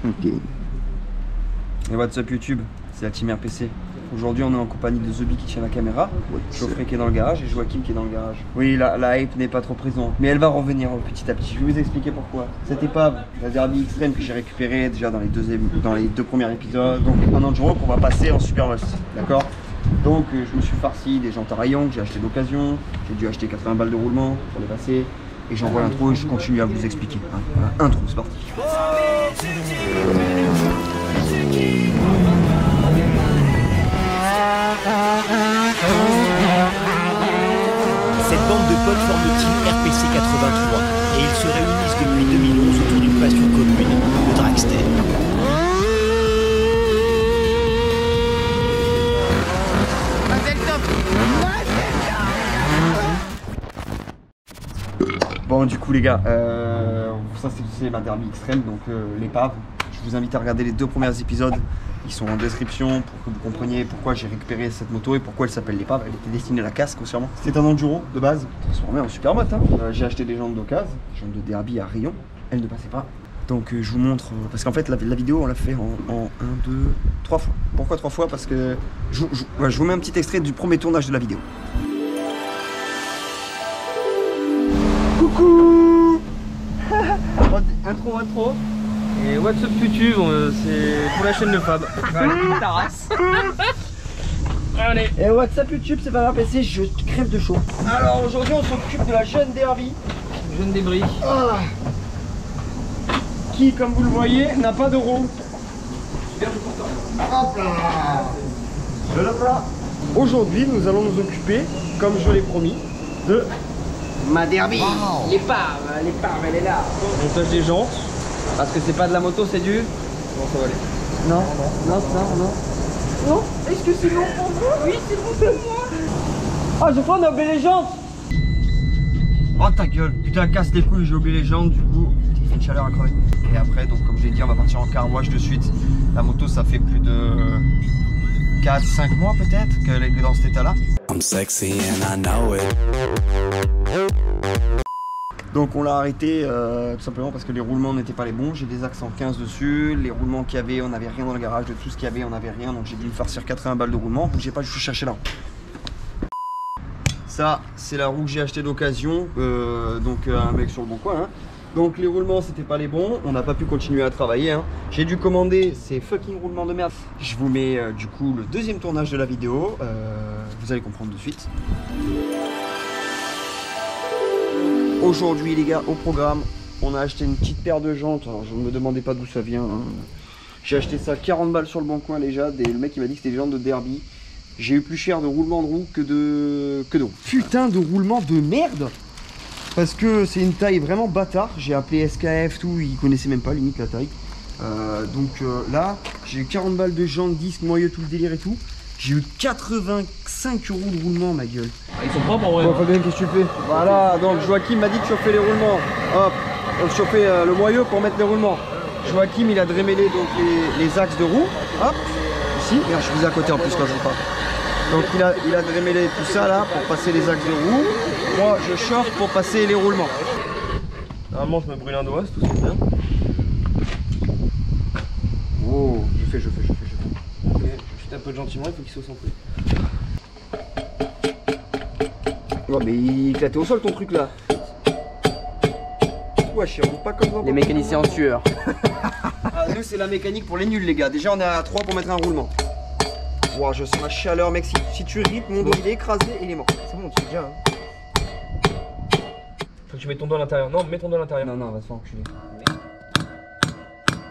Ok. Et what's up YouTube, c'est la team RPC. Aujourd'hui on est en compagnie de Zobi qui tient la caméra, Geoffrey qui est dans le garage et Joachim qui est dans le garage. Oui, la hype n'est pas trop présente, mais elle va revenir petit à petit. Je vais vous expliquer pourquoi. Cette épave, la Derby Extreme que j'ai récupérée déjà dans les deux premiers épisodes, donc un enduro qu'on va passer en super must, d'accord? Donc je me suis farci des jantes à rayons que j'ai acheté d'occasion, j'ai dû acheter 80 balles de roulement pour les passer, et j'envoie l'intro et je continue à vous expliquer. Hein. Voilà, intro, c'est parti. Cette bande de potes forme le team RPC 83 et ils se réunissent depuis 2011 autour d'une passion commune, le dragster. Bon du coup les gars, ça c'est ma Derby Extreme, donc l'épave. Je vous invite à regarder les deux premiers épisodes, ils sont en description pour que vous compreniez pourquoi j'ai récupéré cette moto et pourquoi elle s'appelle l'épave. Elle était destinée à la casse sûrement. C'était un enduro de base, transformé en super moto. Hein. J'ai acheté des jantes d'occasion, jantes de Derby à rayon, elles ne passaient pas. Donc je vous montre, parce qu'en fait la vidéo on l'a fait en 1, 2, 3 fois. Pourquoi 3 fois? Parce que je vous mets un petit extrait du premier tournage de la vidéo. Coucou. Intro. Et what's up YouTube, c'est pour la chaîne de Fab. Ta race. Allez. Et what's up YouTube, c'est pas RPC, je crève de chaud. Alors aujourd'hui on s'occupe de la jeune Derby. Jeune débris. Ah. Qui, comme vous le voyez, n'a pas de roue. Hop là. Je le plat. Aujourd'hui nous allons nous occuper, comme je l'ai promis, de ma Derby. Wow. L'épave, elle est là. Montage des jantes. Parce que c'est pas de la moto, c'est du... Comment ça va aller? Non. Non. Est-ce que c'est bon pour vous? Oui, c'est bon pour moi. Ah, je crois qu'on a oublié les jantes. Oh ta gueule, putain, casse les couilles, j'ai oublié les jantes, du coup, il fait une chaleur à crever. Et après, donc comme je l'ai dit, on va partir en car wash de suite. La moto, ça fait plus de 4-5 mois peut-être qu'elle est dans cet état-là. I'm sexy and I know it. Donc on l'a arrêté tout simplement parce que les roulements n'étaient pas les bons. J'ai des axes en 15 dessus, les roulements qu'il y avait, on n'avait rien dans le garage, de tout ce qu'il y avait, on n'avait rien, donc j'ai dû me farcir 80 balles de roulement, donc j'ai pas juste cherché la roue. Ça c'est la roue que j'ai acheté d'occasion, donc un mec sur le bon coin. Hein. Donc les roulements c'était pas les bons, on n'a pas pu continuer à travailler. Hein. J'ai dû commander ces fucking roulements de merde. Je vous mets du coup le deuxième tournage de la vidéo, vous allez comprendre de suite. Aujourd'hui les gars, au programme, on a acheté une petite paire de jantes. Alors je ne me demandez pas d'où ça vient. Hein. J'ai acheté ça 40 balles sur le bon coin déjà. Le mec il m'a dit que c'était des jantes de Derby. J'ai eu plus cher de roulement de roue que de roue. Putain de roulement de merde. Parce que c'est une taille vraiment bâtard. J'ai appelé SKF tout, ils connaissaient même pas limite la taille. Là j'ai eu 40 balles de jantes, disques, noyaux, tout le délire et tout. J'ai eu 85 € de roulement, ma gueule. Ils sont propres en vrai. Bon, Fabien, qu'est-ce que tu fais? Voilà, donc Joachim m'a dit de chauffer les roulements. Hop, on chauffer le moyeu pour mettre les roulements. Joachim, il a démêlé donc les axes de roue. Hop, ici. Regarde, je suis à côté en plus quand je vous parle. Donc il a démêlé tout ça là pour passer les axes de roue. Moi, je chauffe pour passer les roulements. Normalement, je me brûle un doigt, c'est tout ce bien. Oh, je fais. Ok, je chute un peu gentiment, il faut qu'il soit samplé. Oh, mais il éclatait au sol ton truc là. Ouais, je rentre pas comme ça. Les mécaniciens en sueur. Ah, nous, c'est la mécanique pour les nuls, les gars. Déjà, on est à 3 pour mettre un roulement. Wow, je sens la chaleur, mec. Si tu ripes, mon dos il est écrasé et il est mort. C'est bon, tu sais déjà. Hein. Faut que tu mettes ton doigt à l'intérieur. Non, mets ton doigt à l'intérieur. Non, va se faire enculer.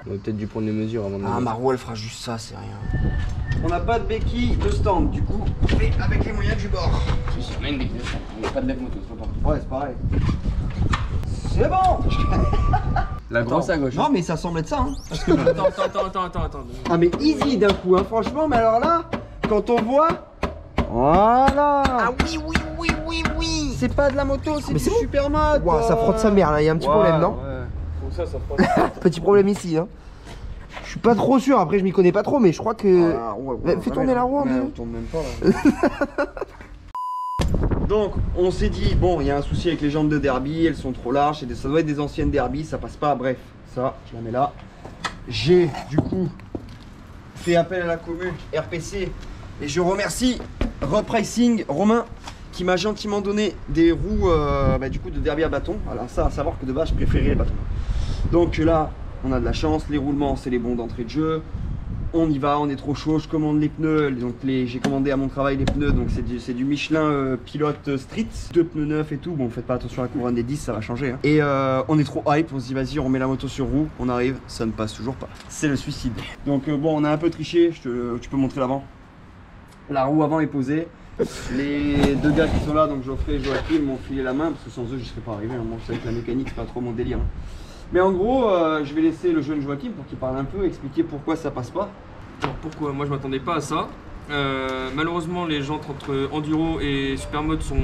On aurait peut-être dû prendre les mesures avant de Ah, ma roue elle fera juste ça, c'est rien. On n'a pas de béquille de stand, du coup, on fait avec les moyens du bord. On a une béquille, on n'a pas de lève moto, c'est pas pareil. Ouais, c'est pareil. C'est bon. La grosse à gauche. Non, mais ça semble être ça, hein. Parce que... Attends. Ah, mais easy d'un coup, hein, franchement, mais alors là, quand on voit. Voilà. Ah oui. C'est pas de la moto, c'est du super mode. Wow, ça frotte sa mère là, il y a un petit problème, non? Ouais. Faut ça frotte. Petit problème ici, hein. Je suis pas trop sûr, après je m'y connais pas trop, mais je crois que... Fais tourner la roue, on tourne même pas là. Donc on s'est dit, bon, il y a un souci avec les jantes de Derby, elles sont trop larges, ça doit être des anciennes Derby, ça passe pas, bref, ça, je la mets là. j'ai du coup fait appel à la commune RPC et je remercie Repricing Romain qui m'a gentiment donné des roues du coup de derby à bâton. Alors ça, à savoir que de base je préférais les bâtons. Donc là on a de la chance, les roulements c'est les bons d'entrée de jeu. On y va, on est trop chaud, je commande les pneus, donc j'ai commandé à mon travail les pneus, donc c'est du Michelin Pilote Street, 2 pneus neufs et tout, bon faites pas attention à la couronne des 10, ça va changer. Hein. Et on est trop hype, on se dit vas-y on met la moto sur roue, on arrive, ça ne passe toujours pas. C'est le suicide. Donc bon on a un peu triché, tu peux montrer l'avant. La roue avant est posée. Les deux gars qui sont là, donc Geoffrey et Joachim, m'ont filé la main parce que sans eux je serais pas arrivé, hein. Moi je savais que la mécanique c'est pas trop mon délire. Hein. Mais en gros, je vais laisser le jeune Joachim pour qu'il parle un peu, expliquer pourquoi ça passe pas. Alors pourquoi? Moi je m'attendais pas à ça. Malheureusement les jantes entre enduro et supermode sont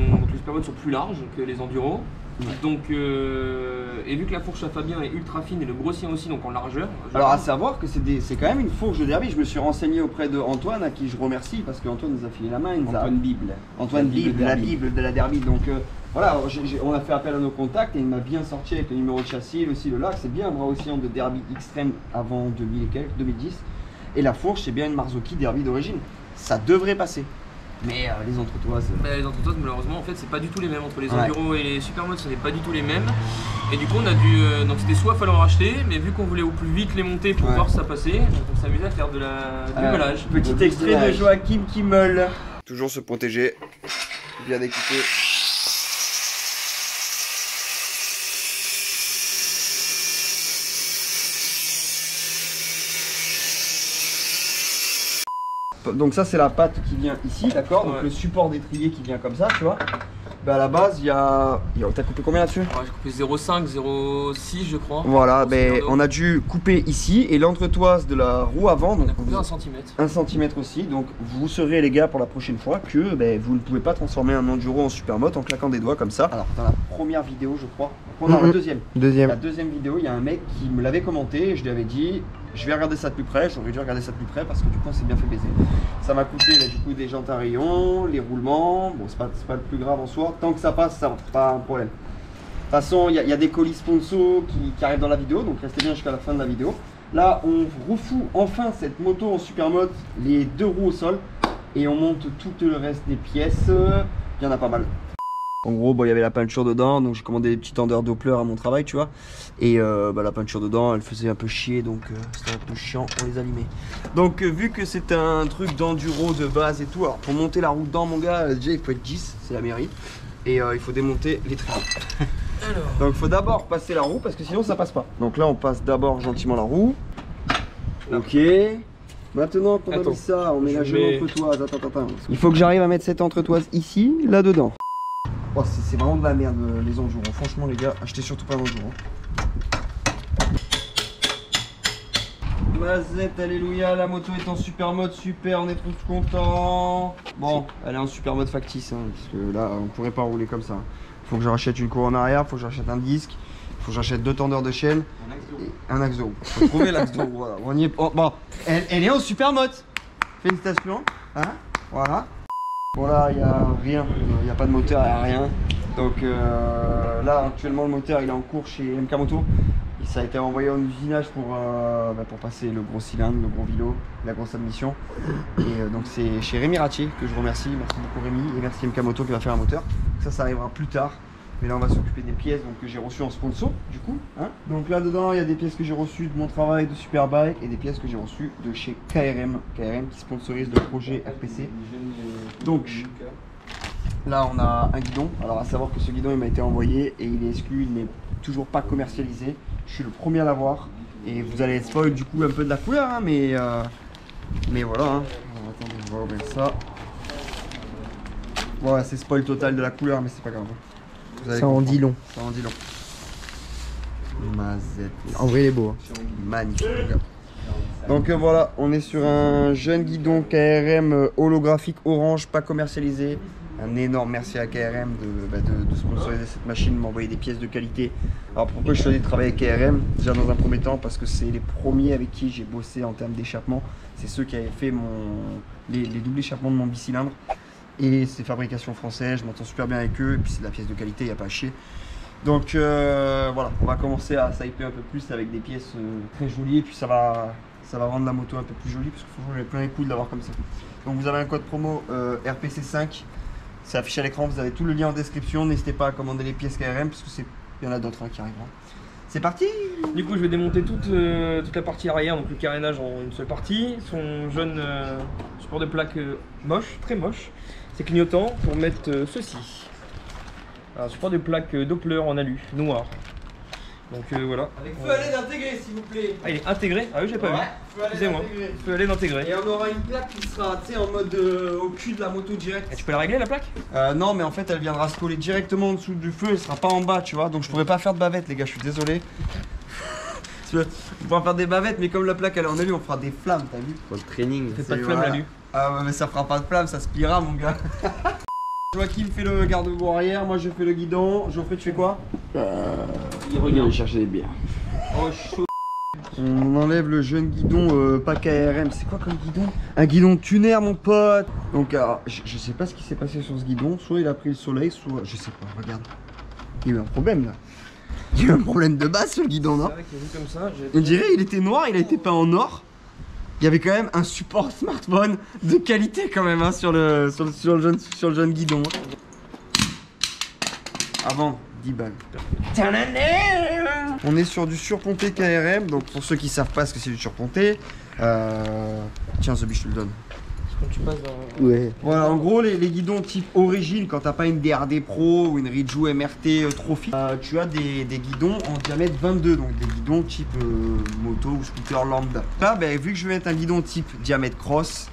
plus larges que les enduro. Ouais. Donc et vu que la fourche à Fabien est ultra fine et le gros sien aussi, donc en largeur. Alors à savoir que c'est quand même une fourche de derby. Je me suis renseigné auprès de Antoine, à qui je remercie parce qu'Antoine nous a filé la main. Antoine Bible. Antoine Bible, de la Bible de la derby. Donc voilà, on a fait appel à nos contacts et il m'a bien sorti avec le numéro de châssis, aussi le lac. C'est bien un bras oscillant de derby extrême avant 2000 et quelques, 2010. Et la fourche c'est bien une Marzocchi derby d'origine. Ça devrait passer. Mais les entretoises. Les entretoises malheureusement en fait c'est pas du tout les mêmes entre les enduro et les supermodes, ce n'est pas du tout les mêmes. Et du coup on a dû donc c'était soit falloir racheter, mais vu qu'on voulait au plus vite les monter pour voir si ça passait, donc on s'amusait à faire du meulage. Petit extrait de Joachim qui meule. Toujours se protéger, bien équipé. Donc ça c'est la patte qui vient ici, d'accord. Donc le support d'étrier qui vient comme ça, tu vois. Bah à la base il y a... T'as coupé combien là-dessus? J'ai coupé 0,5, 0,6 je crois. Voilà, on a dû couper ici et l'entretoise de la roue avant. Donc on a coupé 1 cm. 1 cm aussi, donc vous saurez les gars pour la prochaine fois que vous ne pouvez pas transformer un enduro en supermoto en claquant des doigts comme ça. Alors dans la première vidéo je crois, non la deuxième. La deuxième vidéo, il y a un mec qui me l'avait commenté et je lui avais dit je vais regarder ça de plus près, j'aurais dû regarder ça de plus près parce que du coup on s'est bien fait baiser. Ça m'a coûté du coup des jantes à rayons, les roulements, bon c'est pas le plus grave en soi, tant que ça passe ça va, pas un problème. De toute façon il y a des colis sponsors qui arrivent dans la vidéo, donc restez bien jusqu'à la fin de la vidéo. Là on refout enfin cette moto en supermoto, les deux roues au sol et on monte tout le reste des pièces, il y en a pas mal. En gros, il y avait la peinture dedans, donc j'ai commandé des petits tendeurs Doppler à mon travail, tu vois. Et la peinture dedans, elle faisait un peu chier, donc c'était un peu chiant, on les a allumés. Donc vu que c'est un truc d'enduro de base et tout, alors pour monter la roue dedans, mon gars, déjà il faut être 10, c'est la mairie. Et il faut démonter les trios. Donc il faut d'abord passer la roue, parce que sinon ça passe pas. Donc là on passe d'abord gentiment la roue. Ok. Maintenant qu'on a mis ça, on met la jeune entretoise. Attends. Il faut que j'arrive à mettre cette entretoise ici, là-dedans. Oh, c'est vraiment de la merde les enduro. Franchement les gars, achetez surtout pas d'enduro. Mazette, alléluia, la moto est en super mode, super, on est tous contents. Bon, elle est en super mode factice, hein, parce que là on pourrait pas rouler comme ça. Faut que je rachète une cour en arrière, faut que je rachète un disque, faut que j'achète 2 tendeurs de chaîne. Un axe de roue. Faut trouver l'axe de roue, voilà. On y est... oh, bon, elle est en super mode. Félicitations, hein, voilà. Bon là il n'y a rien, il n'y a pas de moteur, il n'y a rien. Donc là actuellement le moteur il est en cours chez MK Moto. Ça a été envoyé en usinage pour passer le gros cylindre, le gros vilo, la grosse admission. Et donc c'est chez Rémi Ratier que je remercie, merci beaucoup Rémi et merci MK Moto qui va faire un moteur. Ça arrivera plus tard. Mais là on va s'occuper des pièces donc, que j'ai reçues en sponsor du coup. Hein, donc là dedans il y a des pièces que j'ai reçues de mon travail de Superbike et des pièces que j'ai reçues de chez KRM qui sponsorise le projet RPC. Donc là on a un guidon. Alors à savoir que ce guidon il m'a été envoyé et il est exclu, il n'est toujours pas commercialisé. Je suis le premier à l'avoir et vous allez spoil du coup un peu de la couleur hein, mais voilà. Hein. Alors, attendez, on va ouvrir ça. Voilà, c'est spoil total de la couleur mais c'est pas grave. Ça en dit long. Ça en dit long. Mazette. En vrai, il est beau. Hein. Magnifique, les gars. Donc voilà, on est sur un jeune guidon KRM holographique orange, pas commercialisé. Un énorme merci à KRM de sponsoriser cette machine, de m'envoyer des pièces de qualité. Alors pourquoi je choisis de travailler avec KRM? Déjà dans un premier temps parce que c'est les premiers avec qui j'ai bossé en termes d'échappement. C'est ceux qui avaient fait les doubles échappements de mon bicylindre. Et c'est fabrication française, je m'entends super bien avec eux, et puis c'est de la pièce de qualité, il n'y a pas à chier. Donc voilà, on va commencer à s'hyper un peu plus avec des pièces très jolies et puis ça va rendre la moto un peu plus jolie parce que franchement j'ai plein les couilles de l'avoir comme ça. Donc vous avez un code promo RPC5, c'est affiché à l'écran, vous avez tout le lien en description, n'hésitez pas à commander les pièces KRM parce que il y en a d'autres qui arriveront. C'est parti. Du coup je vais démonter toute la partie arrière, donc le carénage en une seule partie, son jaune support de plaque moche, très moche, c'est clignotant pour mettre ceci. Un support de plaque Doppler en alu, noir. Donc voilà. Avec feu à LED intégré s'il vous plaît. Ah il est intégré? Ah oui j'ai pas vu. Excusez-moi. Feu à LED intégré. Et on aura une plaque qui sera en mode au cul de la moto direct. Et tu peux la régler la plaque? Non mais en fait elle viendra se coller directement en dessous du feu, elle sera pas en bas tu vois, donc je pourrais pas faire de bavette les gars, je suis désolé. On pourra faire des bavettes mais comme la plaque elle est en alu on fera des flammes, t'as vu? Pour le training. Fais pas de flamme l'alu. Ah ouais mais ça fera pas de flammes, ça se pliera mon gars. Joachim fait le garde-boue arrière, moi je fais le guidon. Geoffrey tu fais quoi? Il regarde chercher des bières. Oh chaud. On enlève le jeune guidon, pas KRM, c'est quoi comme guidon? Un guidon tuner mon pote. Donc alors, je sais pas ce qui s'est passé sur ce guidon, soit il a pris le soleil, soit je sais pas, regarde. Il y a eu un problème là. Il y a eu un problème de base sur le guidon, non? C'est vrai qu'il est vu comme ça. On dirait il était noir, il a été peint en or. Il y avait quand même un support smartphone de qualité quand même hein, sur le jeune guidon. Avant 10 balles. On est sur du surponté KRM, donc pour ceux qui savent pas ce que c'est du surponté, tiens Zobi je te le donne. Quand tu passes dans... Ouais. Voilà, en gros les guidons type origine, quand t'as pas une DRD Pro ou une Ridgeo MRT Trophy, tu as des guidons en diamètre 22, donc des guidons type moto ou scooter lambda. Là, vu que je vais mettre un guidon type diamètre cross,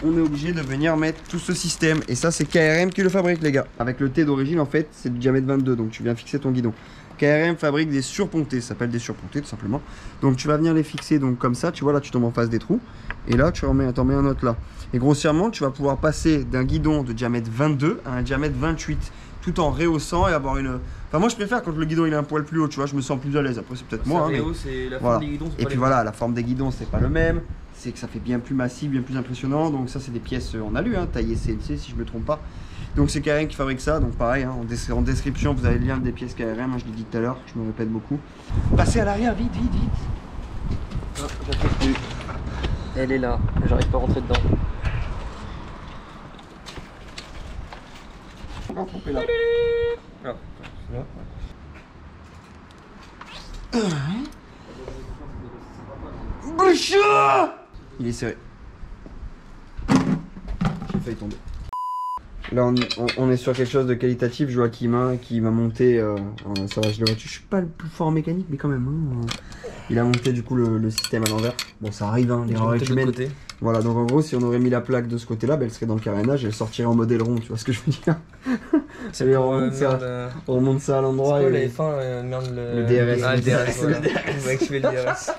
on est obligé de venir mettre tout ce système. Et ça c'est KRM qui le fabrique les gars. Avec le T d'origine en fait, c'est du diamètre 22, donc tu viens fixer ton guidon. KRM fabrique des surpontés, ça s'appelle des surpontés tout simplement. Donc tu vas venir les fixer donc comme ça, tu vois là tu tombes en face des trous. Et là tu t'en mets un autre là. Et grossièrement tu vas pouvoir passer d'un guidon de diamètre 22 à un diamètre 28 tout en rehaussant et avoir une... Enfin moi je préfère quand le guidon il est un poil plus haut, tu vois, je me sens plus à l'aise. Après c'est peut-être moi. Mais... la forme des guidons, et puis voilà, la forme des guidons c'est pas le même. C'est que ça fait bien plus massif, bien plus impressionnant. Donc ça c'est des pièces en alu, hein, taillées CNC si je me trompe pas. Donc c'est KRM qui fabrique ça, donc pareil, hein, en description vous avez le lien des pièces KRM, hein, je l'ai dit tout à l'heure, je me répète beaucoup. Passez à l'arrière, vite, vite, vite. Oh, j'appuie plus. Elle est là, j'arrive pas à rentrer dedans. Encore trompé là. Ah, Il est serré. J'ai failli tomber. Là on est sur quelque chose de qualitatif, Joachim hein, qui m'a monté, ça va je le vois, je suis pas le plus fort en mécanique mais quand même, hein, il a monté du coup le système à l'envers. Bon ça arrive, hein, l'erreur est humaine. Voilà donc en gros si on aurait mis la plaque de ce côté là, elle serait dans le carénage et elle sortirait en mode aileron, tu vois ce que je veux dire. C'est on remonte ça à l'endroit. C'est quoi la F1, merde le DRS. Ah le DRS, voilà. On va activer le DRS.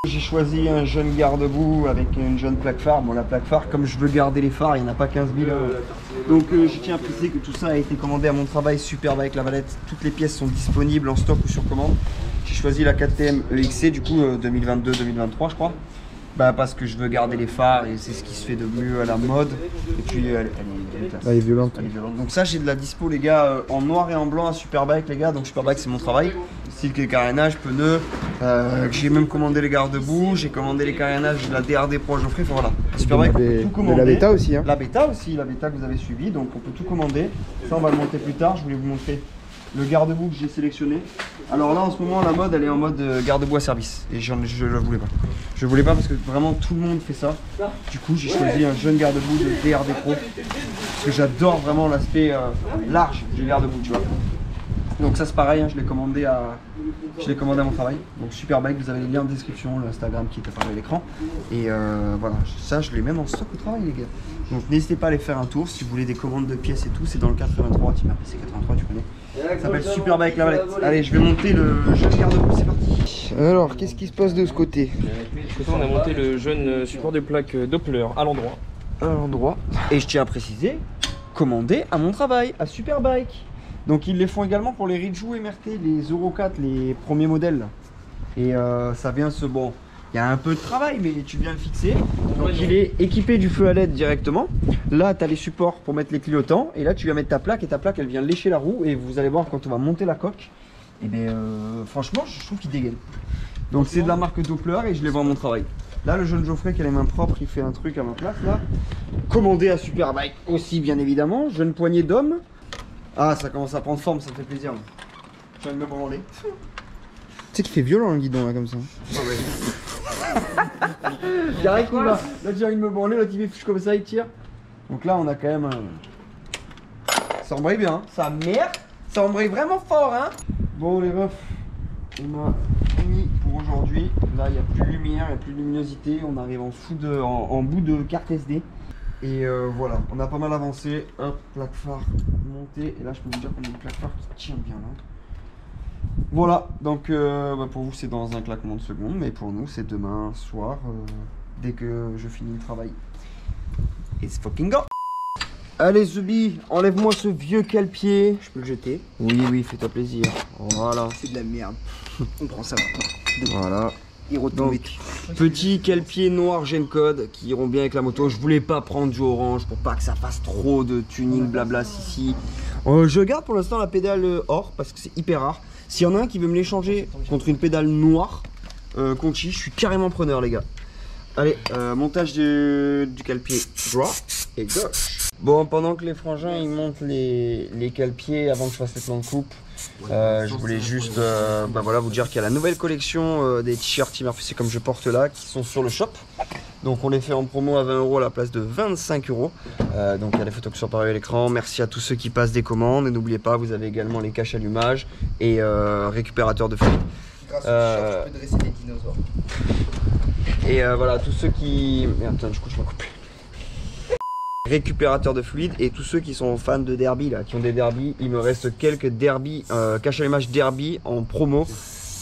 J'ai choisi un jeune garde-boue avec une jeune plaque phare. Bon la plaque phare, comme je veux garder les phares, il n'y en a pas 15 000. Donc je tiens à préciser que tout ça a été commandé à mon travail Superbike Lavalette. Toutes les pièces sont disponibles en stock ou sur commande. J'ai choisi la KTM EXC du coup 2022-2023 je crois. Bah parce que je veux garder les phares et c'est ce qui se fait de mieux à la mode. Et puis elle est violente. Donc ça j'ai de la dispo les gars en noir et en blanc à Superbike les gars. Donc Superbike c'est mon travail. Style que carénage, pneus. J'ai même commandé les garde-boue, j'ai commandé les carénages de la DRD Pro Geoffrey. Enfin voilà. Superbike on peut tout commander. De la bêta aussi hein. La bêta aussi, la bêta que vous avez suivie. Donc on peut tout commander. Ça on va le monter plus tard. Je voulais vous montrer le garde-boue que j'ai sélectionné. Alors là en ce moment la mode elle est en mode garde-boue à service et je le voulais pas. Je voulais pas parce que vraiment tout le monde fait ça. Du coup j'ai choisi un jeune garde-boue de DRD Pro parce que j'adore vraiment l'aspect large du garde-boue tu vois. Donc ça c'est pareil, hein, je l'ai commandé à mon travail. Donc Superbike, vous avez les liens en description, l'Instagram qui est apparu à l'écran. Et voilà, ça je l'ai même en stock au travail les gars. Donc n'hésitez pas à aller faire un tour si vous voulez des commandes de pièces et tout, c'est dans le 83, Team RPC 83 tu connais. Ça s'appelle Superbike Lavalette. Allez, je vais monter le jeune garde-boue, c'est parti. Alors, qu'est-ce qui se passe de ce côté? On a monté le jeune support de plaque Doppler à l'endroit. Et je tiens à préciser, commandé à mon travail, à Superbike. Donc ils les font également pour les Ridgeo MRT, les Euro 4, les premiers modèles. Là. Et ça vient se... Bon, il y a un peu de travail, mais tu viens le fixer. Donc il est équipé du feu à LED directement. Là, tu as les supports pour mettre les clignotants. Et là, tu viens mettre ta plaque et ta plaque, elle vient lécher la roue. Et vous allez voir, quand on va monter la coque, Et bien franchement je trouve qu'il dégaine. Donc c'est de la marque Doppler et je les vends à mon travail. Là le jeune Geoffrey qui a les mains propres, il fait un truc à ma place là. Commandé à Superbike aussi bien évidemment. Jeune poignée d'hommes. Ah ça commence à prendre forme, ça me fait plaisir. Je viens de me branler. Tu sais qu'il fait violent le guidon là comme ça. Ah ouais. Direct il va. Là j'ai envie de me branler, l'autre il fait comme ça, il tire. Donc là on a quand même ça embraye bien, hein. Ça merde. Ça embraye vraiment fort hein. Bon les refs, on a fini pour aujourd'hui. Là il n'y a plus de lumière, il n'y a plus de luminosité. On arrive en bout de carte SD. Et voilà, on a pas mal avancé. Hop, plaque phare montée. Et là je peux vous dire qu'on a une plaque phare qui tient bien là. Voilà, donc pour vous c'est dans un claquement de secondes. Mais pour nous c'est demain soir, dès que je finis le travail. It's fucking go. Allez Zubi, enlève-moi ce vieux cale-pied. Je peux le jeter. Oui, fais-toi plaisir. Voilà. C'est de la merde. On prend ça maintenant. Voilà. Il retombe vite. Petit cale-pied noir G-Code qui iront bien avec la moto. Je voulais pas prendre du orange pour pas que ça fasse trop de tuning blabla ici. Je garde pour l'instant la pédale or parce que c'est hyper rare. S'il y en a un qui veut me l'échanger contre une pédale noire Conchi, je suis carrément preneur les gars. Allez, montage du cale-pied droit et gauche. Bon, pendant que les frangins ils montent les cale-pieds avant que je fasse les plans de coupe, je voulais juste voilà, vous dire qu'il y a la nouvelle collection des t-shirts Team RPC comme je porte là qui sont sur le shop. Donc on les fait en promo à 20 € à la place de 25 €. Donc il y a les photos qui sont apparues à l'écran. Merci à tous ceux qui passent des commandes. Et n'oubliez pas, vous avez également les caches allumage et récupérateur de fluide. Grâce au t-shirt, je peux dresser des dinosaures. Et voilà, tous ceux qui... Merde, du coup je m'en coupe. Récupérateur de fluide et tous ceux qui sont fans de derby là, qui ont des derby, il me reste quelques derby, cache allumage derby en promo.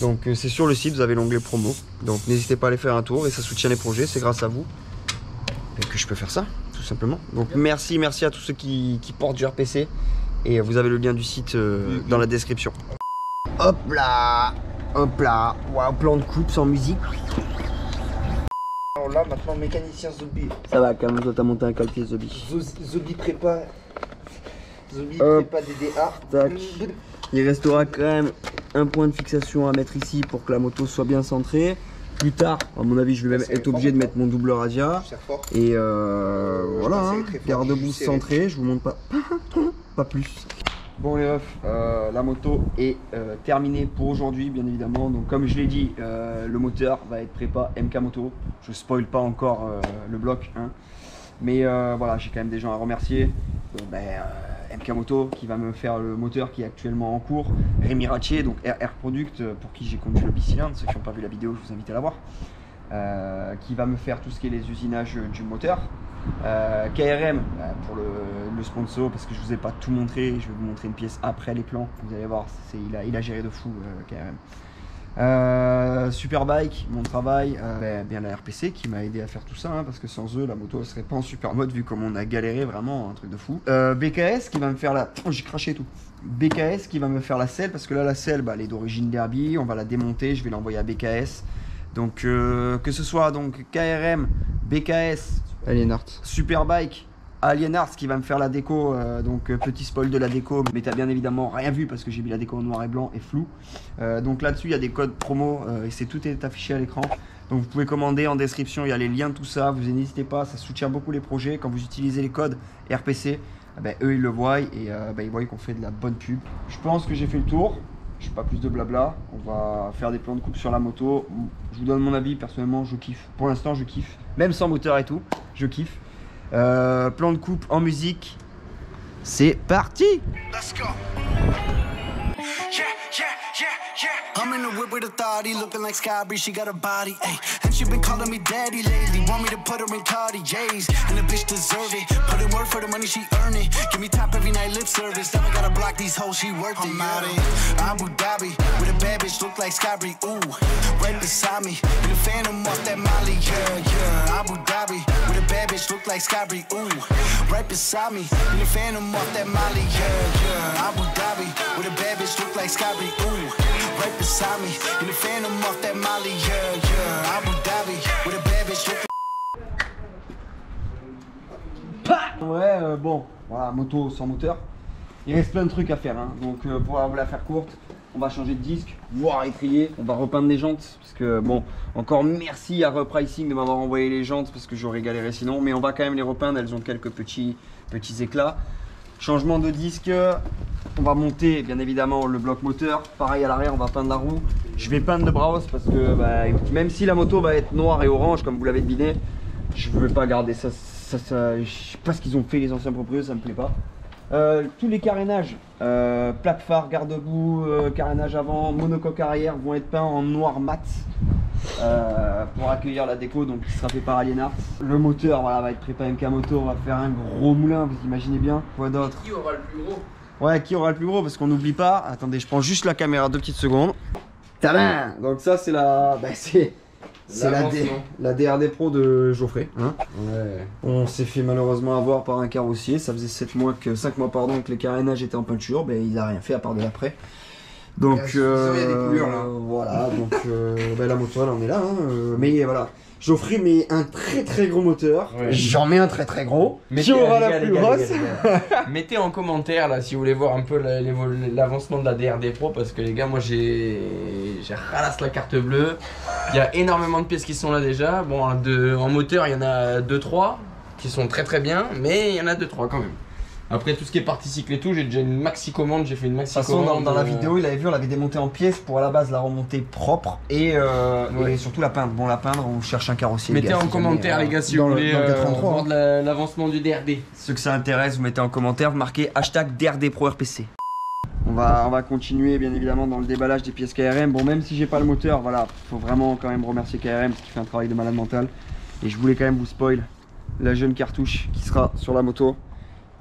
Donc c'est sur le site, vous avez l'onglet promo. Donc n'hésitez pas à aller faire un tour et ça soutient les projets, c'est grâce à vous que je peux faire ça, tout simplement. Donc merci à tous ceux qui portent du RPC et vous avez le lien du site dans la description. Hop là, waouh, plan de coupe sans musique. Alors là maintenant mécanicien Zobi. Ça va, quand même, toi t'as monté un cale-pied Zobi. Zobi prépa. Zobi prépa DDA. Tac. Il restera quand même un point de fixation à mettre ici pour que la moto soit bien centrée. Plus tard, à mon avis, je vais même être obligé de mettre mon double radia. Et voilà, hein, garde-boue centré, je vous montre pas plus. Bon les refs, la moto est terminée pour aujourd'hui bien évidemment. Donc comme je l'ai dit, le moteur va être prépa MK Moto. Je spoil pas encore le bloc, hein. Mais voilà, j'ai quand même des gens à remercier. MK Moto qui va me faire le moteur qui est actuellement en cours, Rémi Ratier, donc RR Product pour qui j'ai conduit le bicylindre, ceux qui n'ont pas vu la vidéo je vous invite à la voir, qui va me faire tout ce qui est les usinages du moteur, KRM pour le sponsor parce que je vous ai pas tout montré, je vais vous montrer une pièce après les plans, vous allez voir, il a géré de fou KRM. Superbike, mon travail, bien la RPC qui m'a aidé à faire tout ça, hein, parce que sans eux la moto elle serait pas en super mode vu comme on a galéré vraiment, un truc de fou. BKS qui va me faire la... Oh, j'ai craché tout. BKS qui va me faire la selle parce que là la selle elle est d'origine derby, on va la démonter, je vais l'envoyer à BKS. Donc que ce soit donc KRM, BKS, Alienart, Superbike, Alienart qui va me faire la déco, donc petit spoil de la déco, mais t'as bien évidemment rien vu parce que j'ai mis la déco en noir et blanc et flou. Donc là-dessus il y a des codes promo et tout est affiché à l'écran. Donc vous pouvez commander en description, il y a les liens, tout ça, vous n'hésitez pas, ça soutient beaucoup les projets. Quand vous utilisez les codes RPC, eux ils le voient et ils voient qu'on fait de la bonne pub. Je pense que j'ai fait le tour, je n'ai pas plus de blabla, on va faire des plans de coupe sur la moto. Je vous donne mon avis, personnellement je kiffe, pour l'instant je kiffe, même sans moteur et tout, je kiffe. Plan de coupe en musique, c'est parti. Let's go. I'm in the whip with authority, looking like Sky Bree, she got a body, ayy. And she been calling me daddy lately, want me to put her in Cartier's, and the bitch deserve it. Put in work for the money, she earn it. Give me top every night, lip service. Never gotta block these hoes, she worth it. I'm out in Abu Dhabi with a bad bitch, look like Sky Bree, ooh. Right beside me, in a phantom off that Molly, yeah. Abu Dhabi with a bad bitch, look like Sky Bree, ooh. Right beside me, in a phantom off that Molly, yeah. Abu Dhabi with a bad bitch, look like Sky Bree, ooh. Right beside me, in the phantom off that Molly, yeah. Abu Dhabi, with a bad bitch. En vrai, bon, voilà, moto sans moteur. Il reste plein de trucs à faire, hein. Donc pour vous la faire courte, on va changer de disque, voire étrier, on va repeindre les jantes parce que bon, encore merci à Repricing de m'avoir envoyé les jantes parce que j'aurais galéré sinon, mais on va quand même les repeindre, elles ont quelques petits éclats. Changement de disque, on va monter bien évidemment le bloc moteur, pareil à l'arrière on va peindre la roue. Je vais peindre le Brabus parce que bah, même si la moto va être noire et orange comme vous l'avez deviné, je ne veux pas garder ça, je sais pas ce qu'ils ont fait les anciens propriétaires, ça me plaît pas. Tous les carénages, plaque phare, garde-boue, carénage avant, monocoque arrière vont être peints en noir mat pour accueillir la déco, donc qui sera fait par Alienart. Le moteur voilà, va être préparé MK Moto, on va faire un gros moulin, vous imaginez bien. Quoi d'autre? Qui aura le plus gros? Ouais, qui aura le plus gros? Parce qu'on n'oublie pas. Attendez, je prends juste la caméra 2 petites secondes. Tadam! Donc ça c'est la... Bah, c'est la DRD Pro de Geoffrey. Hein ouais. On s'est fait malheureusement avoir par un carrossier. Ça faisait 5 mois que les carénages étaient en peinture. Ben, il a rien fait à part de l'après. Donc il y a des coulures là. Voilà, donc ben, la moto elle en est là. Hein, mais voilà. Geoffrey met un très gros moteur. Ouais. J'en mets un très gros. Qui aura la plus grosse? Mettez en commentaire là si vous voulez voir un peu l'avancement de la DRD Pro parce que les gars, moi j'ai ralasse la carte bleue. Il y a énormément de pièces qui sont là déjà. Bon, en moteur, il y en a 2-3 qui sont très bien, mais il y en a 2-3 quand même. Après tout ce qui est partie cycle et tout, j'ai déjà une maxi commande, j'ai fait une maxi commande. De toute façon, dans la vidéo, il avait vu, on l'avait démonté en pièces pour à la base la remonter propre et surtout la peindre. Bon, la peindre, on cherche un carrossier. Mettez en commentaire, les gars, si vous voulez voir l'avancement du DRD. Ceux que ça intéresse, vous mettez en commentaire, vous marquez hashtag DRD Pro RPC. On va continuer bien évidemment dans le déballage des pièces KRM. Bon, même si j'ai pas le moteur, voilà, faut vraiment quand même remercier KRM parce qu'il fait un travail de malade mental. Et je voulais quand même vous spoil la jeune cartouche qui sera sur la moto.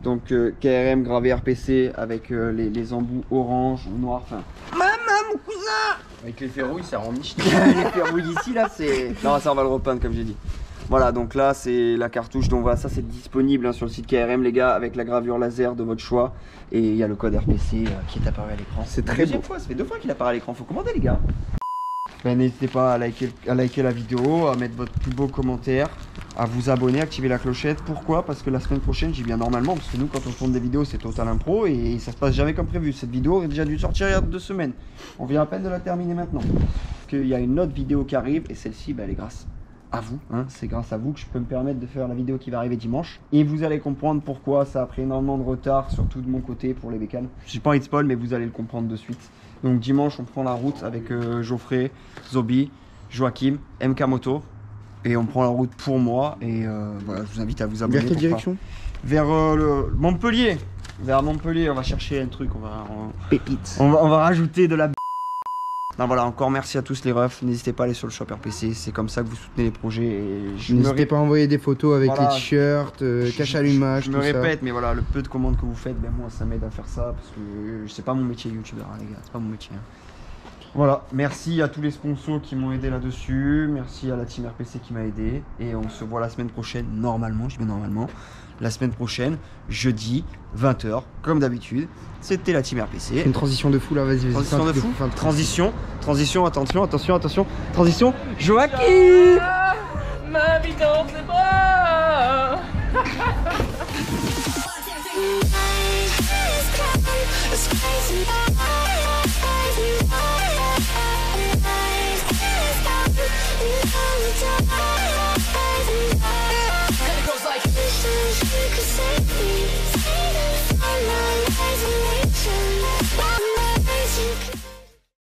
Donc KRM gravé RPC avec les embouts orange ou noir, enfin... Maman, mon cousin! Avec les ferrouilles, ça rend niche. Les ferrouilles ici, là, c'est... Non, ça, on va le repeindre, comme j'ai dit. Voilà, donc là, c'est la cartouche dont ça, c'est disponible hein, sur le site KRM, les gars, avec la gravure laser de votre choix. Et il y a le code RPC qui est apparu à l'écran. C'est très beau. Ça fait 2 fois qu'il apparaît à l'écran, faut commander, les gars. Ben, n'hésitez pas à liker la vidéo, à mettre votre plus beau commentaire, à vous abonner, activer la clochette. Pourquoi? Parce que la semaine prochaine, j'y viens normalement, parce que nous, quand on tourne des vidéos, c'est total impro et ça se passe jamais comme prévu. Cette vidéo aurait déjà dû sortir il y a 2 semaines. On vient à peine de la terminer maintenant. Parce qu'il y a une autre vidéo qui arrive et celle-ci, ben, elle est grâce à vous. Hein. C'est grâce à vous que je peux me permettre de faire la vidéo qui va arriver dimanche. Et vous allez comprendre pourquoi ça a pris énormément de retard, surtout de mon côté pour les bécanes. J'ai pas envie de spoil, mais vous allez le comprendre de suite. Donc dimanche, on prend la route avec Geoffrey, Zobi, Joachim, MK Moto. Et on prend la route pour moi. Et voilà, je vous invite à vous abonner. Vers quelle direction? Vers Montpellier. Vers Montpellier, on va chercher un truc. Pépite. On va rajouter de la... Non, voilà, encore merci à tous les refs. N'hésitez pas à aller sur le shop RPC. C'est comme ça que vous soutenez les projets. N'hésitez pas à envoyer des photos avec les t-shirts, cache allumage. Je me répète, mais voilà, le peu de commandes que vous faites, ben moi ça m'aide à faire ça parce que c'est pas mon métier youtubeur, hein, les gars, c'est pas mon métier. Hein. Voilà, merci à tous les sponsors qui m'ont aidé là-dessus. Merci à la team RPC qui m'a aidé. Et on se voit la semaine prochaine, normalement, je dis normalement. La semaine prochaine, jeudi, 20h, comme d'habitude. C'était la team RPC. Une transition de fou là, vas-y. Transition de fou. Transition, attention. Transition, Joachim. Ma vie dans ses bras. It's crazy.